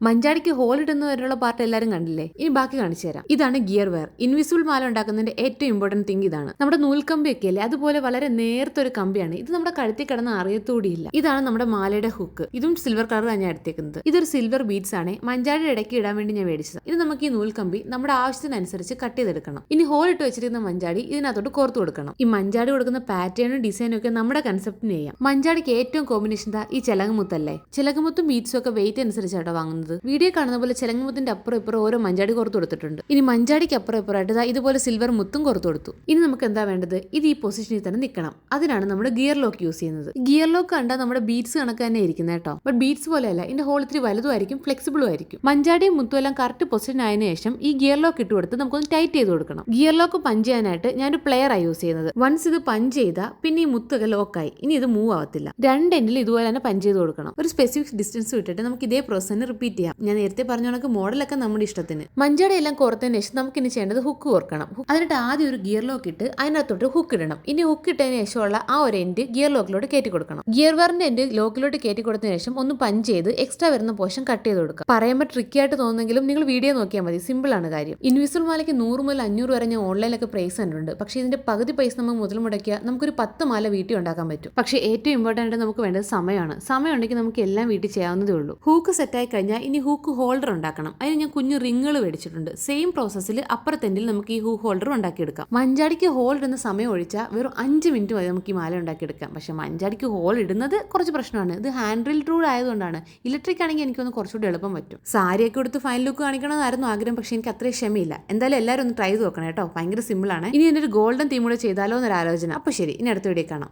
മഞ്ചാടിക്ക് whole ഇടുന്നവരുള്ള part എല്ലാവരും കണ്ടില്ലേ? ഇനി ബാക്കി കാണിച്ചു തരാം. ഇതാണ് ഗിയർ വെയർ. ഇൻവിസിബിൾ മാല ഉണ്ടാക്കുന്നതിന്റെ ഏറ്റവും ഇമ്പോർട്ടന്റ് തിങ് ഇതാണ്. നമ്മുടെ നൂൽക്കമ്പി ഒക്കെ അല്ലേ, അതുപോലെ വളരെ നേർത്തൊരു കമ്പിയാണ് ഇത്. നമ്മുടെ കഴുത്തിൽ കിടന്ന് അറിയത്തോടിയില്ല. ഇതാണ് നമ്മുടെ മാലയുടെ ഹുക്ക്. ഇതും സിൽവർ കളർ തന്നെ എടുത്തേക്കുന്നത്. ഇതൊരു സിൽവർ ബീഡ്സ് ആണ്. മഞ്ചാടിയുടെ ഇടയ്ക്ക് ഇടാൻ വേണ്ടി ഞാൻ മേടിച്ചത്. ഇത് നമുക്ക് ഈ നൂൽക്കമ്പി നമ്മുടെ ആവശ്യത്തിനനുസരിച്ച് കട്ട് ചെയ്തെടുക്കണം. ഇനി ഹോൾ ഇട്ട് വെച്ചിരിക്കുന്ന മഞ്ചാടി ഇതിനകത്തോട്ട് കോർത്തു കൊടുക്കണം. ഈ മഞ്ചാടി കൊടുക്കുന്ന പാറ്റേണും ഡിസൈനും ഒക്കെ നമ്മുടെ കൺസെപ്റ്റിന് ചെയ്യാം. മഞ്ചാടിക്ക് ഏറ്റവും കോമ്പിനേഷൻ ഈ ചിലങ്ങുമുത്തല്ലേ. ചിലങ്ങുമുത്തും ബീഡ്സും ഒക്കെ വെയിറ്റ് അനുസരിച്ചാട്ടോ വാങ്ങുന്നത്. വീഡിയോ കാണുന്ന പോലെ ചിലങ്ങുമുത്തിന്റെ അപ്പുറം ഇപ്പുറം ഓരോ മഞ്ചാടി കോർത്തു കൊടുത്തിട്ടുണ്ട്. ഇനി മഞ്ചാടിക്ക് അപ്പുറം ഇപ്പുറമായിട്ട് ഇതുപോലെ സിൽവർ മുത്തും കോർത്തു കൊടുത്തു. ഇനി നമുക്ക് എന്താ വേണ്ടത്? ഇത് ഈ പൊസിഷനിൽ തന്നെ നിൽക്കണം. അതിനാണ് നമ്മുടെ ഗിയർ ലോക്ക് യൂസ് ചെയ്യുന്നത്. ഗിയർ ലോക്ക് കണ്ടാൽ നമ്മുടെ ബീഡ്സ് കണക്ക് തന്നെ ഇരിക്കുന്നത് കേട്ടോ. ബട്ട് ബീഡ്സ് പോലെയല്ല, ഇതിന്റെ ഹോൾ ഇത്തിരി വലുതുമായിരിക്കും, ഫ്ലെക്സിബിളും ആയിരിക്കും. മഞ്ചാടിയും മുത്തും എല്ലാം കറക്റ്റ് പൊസിഷൻ ആയതിനു ശേഷം ഈ ഗിയർ ലോക്ക് ഇട്ട് കൊടുത്ത് നമുക്കൊന്ന് ടൈറ്റ് ചെയ്ത് കൊടുക്കണം. ഗിയർ ലോക്ക് പഞ്ച് ചെയ്യാനായിട്ട് ഞാനൊരു പ്ലെയർ ആയി യൂസ് ചെയ്യുന്നത്. വൺസ് ഇത് പഞ്ച് ചെയ്താൽ പിന്നെ ഈ മുത്തൊക്കെ ലോക്കായി. ഇനി ഇത് മൂവ് ആവത്തില്ല. രണ്ട് എൻഡിൽ ഇതുപോലെ തന്നെ പഞ്ച് ചെയ്ത് കൊടുക്കണം. ഒരു സ്പെസിഫിക് ഡിസ്റ്റൻസ് വിട്ടിട്ട് നമുക്ക് ഇതേ പ്രോസസ് റിപ്പീറ്റ് ചെയ്യാം. ഞാൻ നേരത്തെ പറഞ്ഞ കണക്ക് മോഡലൊക്കെ നമ്മുടെ ഇഷ്ടത്തിന്. മഞ്ചാടി എല്ലാം കോർത്തതിന് ശേഷം നമുക്ക് ഇനി ചെയ്യേണ്ടത് ഹുക്ക് കോർക്കണം. അതിനിട്ട് ആദ്യം ഒരു ഗിയർ ലോക്ക് ഇട്ട് അതിനകത്തോട്ട് ഹുക്ക് ഇടണം. ഇനി ഹുക്ക് ഇട്ടതിന് ശേഷമുള്ള ആ ഒരു എൻഡ് ഗിയർ ലോക്കിലോട്ട് കയറ്റി കൊടുക്കണം. ഗിയർ വെയറിന്റെ എൻഡ് ലോക്കിലോട്ട് കയറ്റി കൊടുത്തതിന് ശേഷം ഒന്ന് പഞ്ച് ചെയ്ത് എക്സ്ട്രാ വരുന്ന പോർഷൻ കട്ട് ചെയ്ത് കൊടുക്കുക. പറയുമ്പോൾ ട്രിക്കി ആയിട്ട് തോന്നുന്നെങ്കിലും നിങ്ങൾ വീഡിയോ നോക്കിയാൽ മതി. സിമ്പിൾ ആണ് കാര്യം. ഇൻവിസിബിൾ മാലയ്ക്ക് 100 മുതൽ 500 വരെ ഞാൻ ഓൺലൈനിലൊക്കെ പ്രൈസ് കണ്ടിട്ടുണ്ട്. പക്ഷേ ഇതിന്റെ പകുതി പൈസ നമ്മൾ മുതൽ മുടക്കിയാൽ നമുക്കൊരു 10 മാല വീട്ടിൽ ഉണ്ടാക്കാൻ പറ്റും. പക്ഷേ ഏറ്റവും ഇമ്പോർട്ടൻ്റ് നമുക്ക് വേണ്ടത് സമയമാണ്. സമയം ഉണ്ടെങ്കിൽ നമുക്ക് എല്ലാം വീട്ടിൽ ചെയ്യാവുന്നതേ ഉള്ളൂ. ഹൂക്ക് സെറ്റായി കഴിഞ്ഞാൽ ഇനി ഹൂക്ക് ഹോൾഡർ ഉണ്ടാക്കണം. അതിന് ഞാൻ കുഞ്ഞു റിങ്ങുകൾ മേടിച്ചിട്ടുണ്ട്. സെയിം പ്രോസസ്സിൽ അപ്പുറത്തെൻഡിൽ നമുക്ക് ഈ ഹൂക്ക് ഹോൾഡർ ഉണ്ടാക്കിയെടുക്കാം. മഞ്ചാടിക്ക് ഹോൾ ഇടുന്ന സമയം ഒഴിച്ചാൽ വെറും 5 മിനിറ്റ് മതി നമുക്ക് ഈ മാല ഉണ്ടാക്കിയെടുക്കാം. പക്ഷേ മഞ്ചാടിക്ക് ഹോൾ ഇടുന്നത് കുറച്ച് പ്രശ്നമാണ്. ഇത് ഹാൻഡ് റീൽ റൂൾ ആയതുകൊണ്ടാണ്. ഇലക്ട്രിക് ആണെങ്കിൽ എനിക്കൊന്ന് കുറച്ചുകൂടി എളുപ്പം പറ്റും. സാരിയൊക്കെ എടുത്ത് ഫൈൻ ലുക്ക് കാണിക്കണമെന്നായിരുന്നു ആഗ്രഹം. പക്ഷേ എനിക്ക് അത്രയും ക്ഷമയില്ല. എന്തായാലും എല്ലാവരും ഒന്ന് ട്രൈ ചെയ്ത് നോക്കണം കേട്ടോ. ഭയങ്കര സിമ്പിൾ ആണ്. ഇനി എൻ്റെ ഒരു ഗോൾഡൻ തീം കൂടെ ചെയ്താലോ എന്നൊരു ആലോചന. അപ്പോൾ ശരി, ഇനി അടുത്ത വീഡിയോ കാണാം.